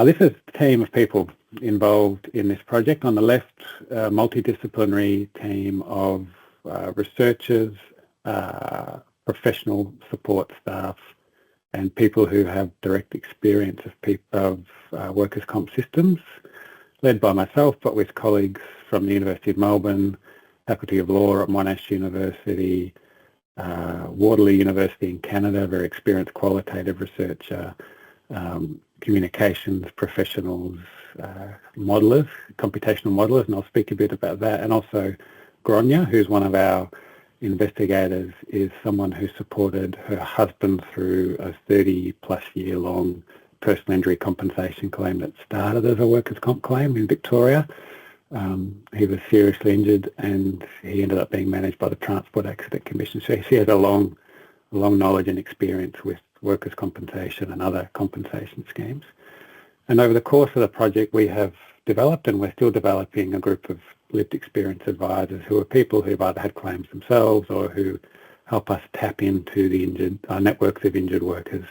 This is a team of people involved in this project. On the left, a multidisciplinary team of researchers, professional support staff, and people who have direct experience of workers' comp systems, led by myself, but with colleagues from the University of Melbourne, Faculty of Law at Monash University, Waterloo University in Canada, very experienced qualitative researcher, communications professionals, modelers, computational modelers, and I'll speak a bit about that. And also Gronya, who's one of our investigators, is someone who supported her husband through a 30-plus year long personal injury compensation claim that started as a workers' comp claim in Victoria. He was seriously injured and he ended up being managed by the Transport Accident Commission. So she has a long knowledge and experience with workers' compensation and other compensation schemes. And over the course of the project, we have developed, and we're still developing, a group of lived experience advisors who are people who've either had claims themselves or who help us tap into the networks of injured workers.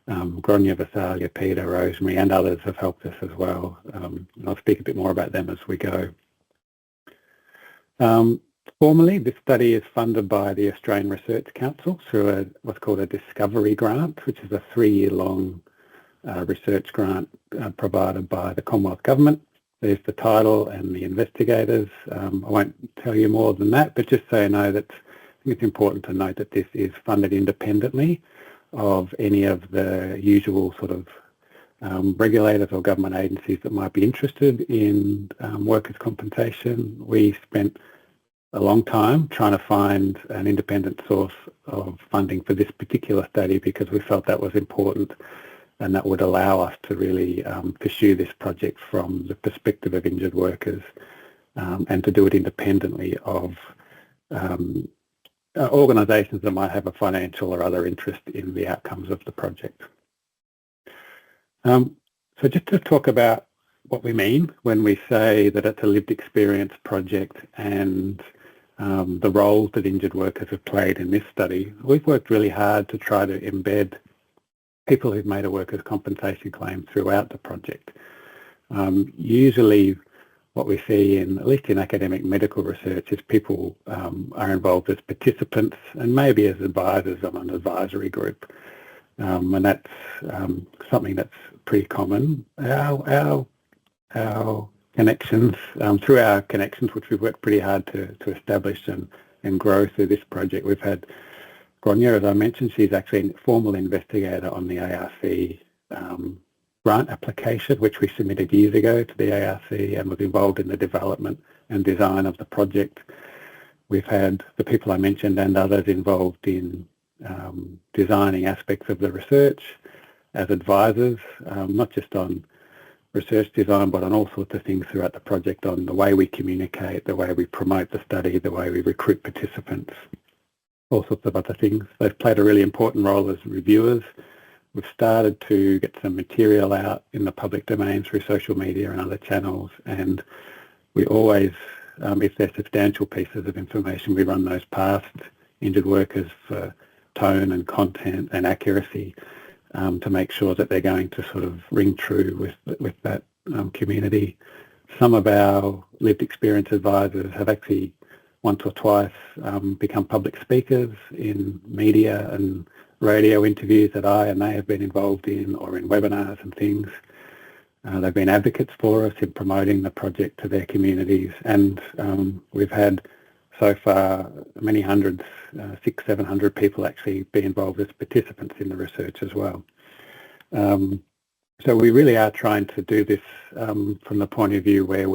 Gronya, Visalia, Peter, Rosemary, and others have helped us as well. And I'll speak a bit more about them as we go. Formally, this study is funded by the Australian Research Council through what's called a Discovery Grant, which is a 3-year-long research grant provided by the Commonwealth Government. There's the title and the investigators. I won't tell you more than that, but just so you know that I think it's important to note that this is funded independently of any of the usual sort of regulators or government agencies that might be interested in workers' compensation. We spent a long time trying to find an independent source of funding for this particular study because we felt that was important and that would allow us to really pursue this project from the perspective of injured workers and to do it independently of organisations that might have a financial or other interest in the outcomes of the project. So just to talk about what we mean when we say that it's a lived experience project and the roles that injured workers have played in this study, we've worked really hard to try to embed people who've made a workers' compensation claim throughout the project. Usually what we see, at least in academic medical research, is people are involved as participants and maybe as advisors on an advisory group. And that's something that's pretty common. Our connections, through our connections, which we've worked pretty hard to establish and grow through this project, we've had Gronya, as I mentioned. She's actually a formal investigator on the ARC grant application, which we submitted years ago to the ARC, and was involved in the development and design of the project. We've had the people I mentioned and others involved in designing aspects of the research as advisors, not just on research design, but on all sorts of things throughout the project, on the way we communicate, the way we promote the study, the way we recruit participants, all sorts of other things. They've played a really important role as reviewers. We've started to get some material out in the public domain through social media and other channels, and we always, if they're substantial pieces of information, we run those past injured workers for tone and content and accuracy to make sure that they're going to sort of ring true with that community. Some of our lived experience advisors have actually once or twice become public speakers in media and radio interviews that I and they have been involved in, or in webinars and things. They've been advocates for us in promoting the project to their communities, and we've had so far many hundreds, 600-700 people actually be involved as participants in the research as well. So we really are trying to do this from the point of view where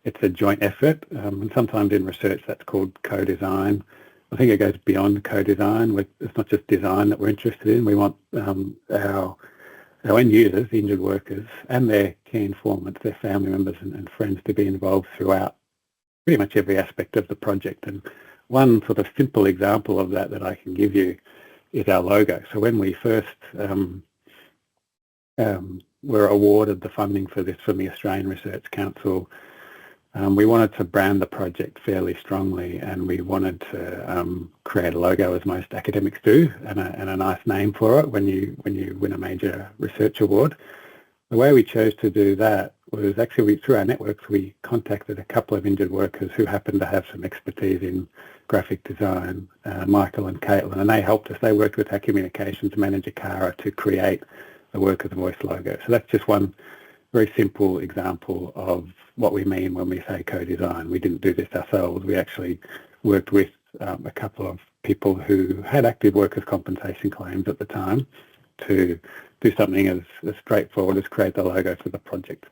it's a joint effort, and sometimes in research that's called co-design. I think it goes beyond co-design. It's not just design that we're interested in. We want our end users, injured workers, and their key informants, their family members and friends to be involved throughout pretty much every aspect of the project. And one sort of simple example of that I can give you is our logo. So when we first were awarded the funding for this from the Australian Research Council, we wanted to brand the project fairly strongly, and we wanted to create a logo, as most academics do, and a nice name for it when you win a major research award. The way we chose to do that was actually through our networks, we contacted a couple of injured workers who happened to have some expertise in graphic design, Michael and Caitlin, and they helped us. They worked with our communications manager, Cara, to create the Workers Voice logo. So that's just one very simple example of what we mean when we say co-design. We didn't do this ourselves. We actually worked with a couple of people who had active workers' compensation claims at the time to do something as straightforward as create the logo for the project.